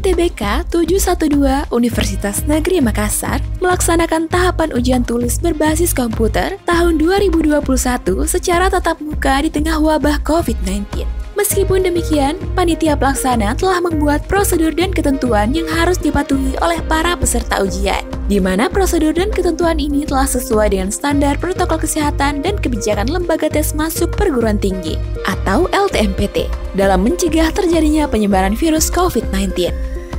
UTBK 712 Universitas Negeri Makassar melaksanakan tahapan ujian tulis berbasis komputer tahun 2021 secara tatap muka di tengah wabah COVID-19. Meskipun demikian, panitia pelaksana telah membuat prosedur dan ketentuan yang harus dipatuhi oleh para peserta ujian, di mana prosedur dan ketentuan ini telah sesuai dengan standar protokol kesehatan dan kebijakan lembaga tes masuk perguruan tinggi atau LTMPT dalam mencegah terjadinya penyebaran virus COVID-19.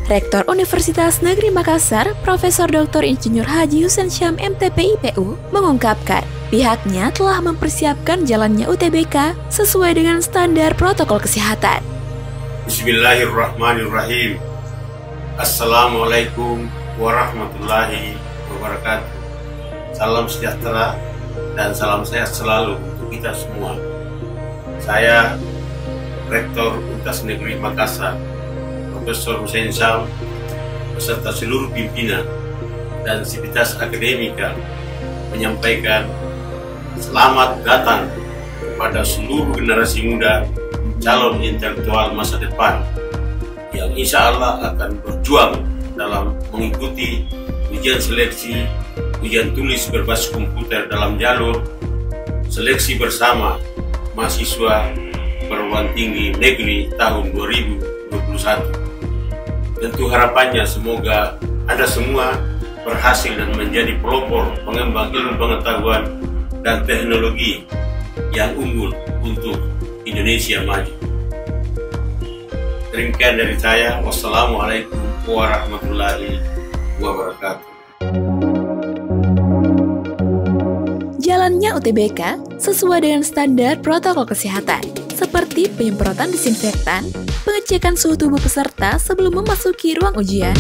Rektor Universitas Negeri Makassar, Profesor Dr. Insinyur Haji Husein Syam MTP IPU, mengungkapkan pihaknya telah mempersiapkan jalannya UTBK sesuai dengan standar protokol kesehatan. Bismillahirrahmanirrahim. Assalamualaikum warahmatullahi wabarakatuh. Salam sejahtera dan salam sehat selalu untuk kita semua. Saya Rektor Universitas Negeri Makassar, Profesor Husein Syam, beserta seluruh pimpinan dan sivitas akademika menyampaikan selamat datang kepada seluruh generasi muda calon intelektual masa depan yang insya Allah akan berjuang dalam mengikuti ujian seleksi, ujian tulis berbasis komputer dalam jalur seleksi bersama mahasiswa perguruan tinggi negeri tahun 2021. Tentu harapannya semoga Anda semua berhasil dan menjadi pelopor pengembang ilmu pengetahuan dan teknologi yang unggul untuk Indonesia maju. Demikian dari saya. Wassalamualaikum warahmatullahi wabarakatuh. Jalannya UTBK sesuai dengan standar protokol kesehatan, seperti penyemprotan disinfektan, pengecekan suhu tubuh peserta sebelum memasuki ruang ujian,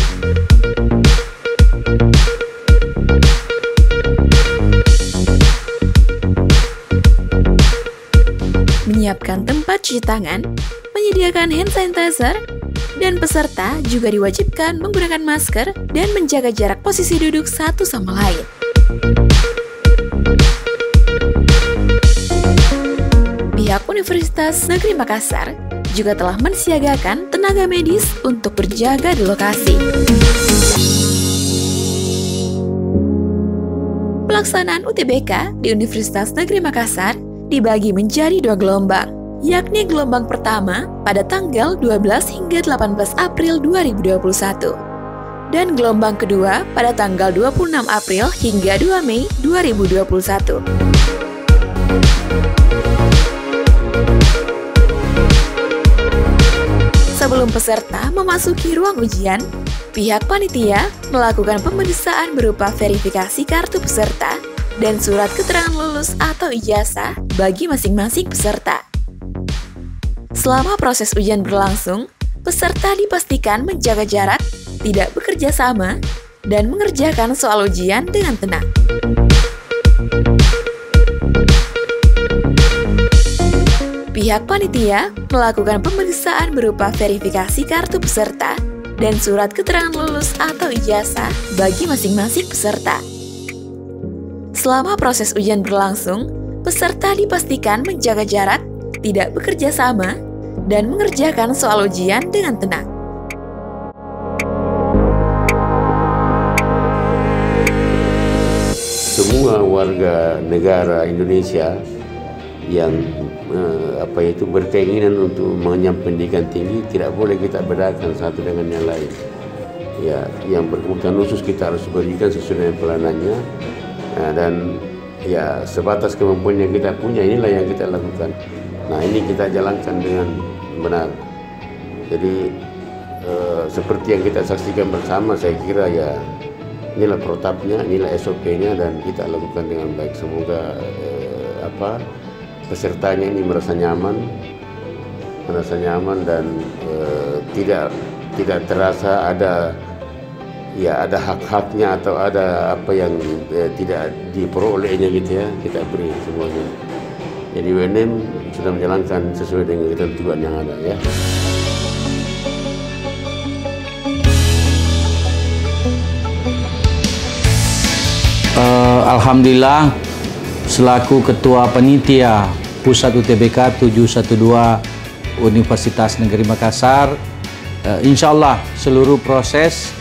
menyiapkan tempat cuci tangan, menyediakan hand sanitizer, dan peserta juga diwajibkan menggunakan masker dan menjaga jarak posisi duduk satu sama lain. Pihak Universitas Negeri Makassar juga telah mensiagakan tenaga medis untuk berjaga di lokasi. Pelaksanaan UTBK di Universitas Negeri Makassar dibagi menjadi 2 gelombang, yakni gelombang pertama pada tanggal 12 hingga 18 April 2021 dan gelombang kedua pada tanggal 26 April hingga 2 Mei 2021. Sebelum peserta memasuki ruang ujian, pihak panitia melakukan pemeriksaan berupa verifikasi kartu peserta dan surat keterangan lulus atau ijazah bagi masing-masing peserta. Selama proses ujian berlangsung, peserta dipastikan menjaga jarak, tidak bekerja sama, dan mengerjakan soal ujian dengan tenang. Pihak panitia melakukan pemeriksaan berupa verifikasi kartu peserta dan surat keterangan lulus atau ijazah bagi masing-masing peserta. Selama proses ujian berlangsung, peserta dipastikan menjaga jarak, tidak bekerja sama, dan mengerjakan soal ujian dengan tenang. Semua warga negara Indonesia yang berkeinginan untuk mengenyam pendidikan tinggi tidak boleh kita bedakan satu dengan yang lain. Ya, yang berkebutuhan khusus kita harus berikan sesuai dengan peranannya, dan ya sebatas kemampuan yang kita punya inilah yang kita lakukan. Nah, ini kita jalankan dengan benar. Jadi seperti yang kita saksikan bersama, saya kira ya inilah protapnya, inilah SOP-nya, dan kita lakukan dengan baik. Semoga pesertanya ini merasa nyaman dan tidak terasa ada hak-haknya atau ada apa yang tidak diperolehnya gitu ya, kita beri semuanya. Jadi UNM sudah menjalankan sesuai dengan ketentuan yang ada ya. Alhamdulillah, selaku Ketua Panitia Pusat UTBK 712 Universitas Negeri Makassar, insya Allah seluruh proses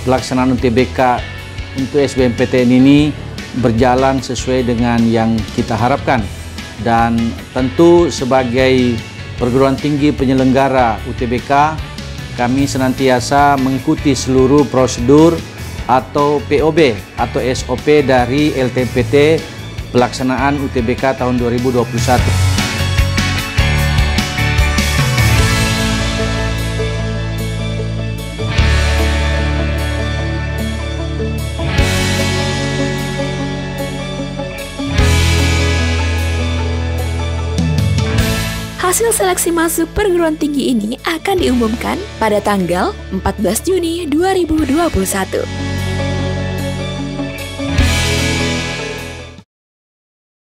pelaksanaan UTBK untuk SBMPTN ini berjalan sesuai dengan yang kita harapkan. Dan tentu sebagai perguruan tinggi penyelenggara UTBK, kami senantiasa mengikuti seluruh prosedur atau POB atau SOP dari LTMPT pelaksanaan UTBK tahun 2021. Hasil seleksi masuk perguruan tinggi ini akan diumumkan pada tanggal 14 Juni 2021.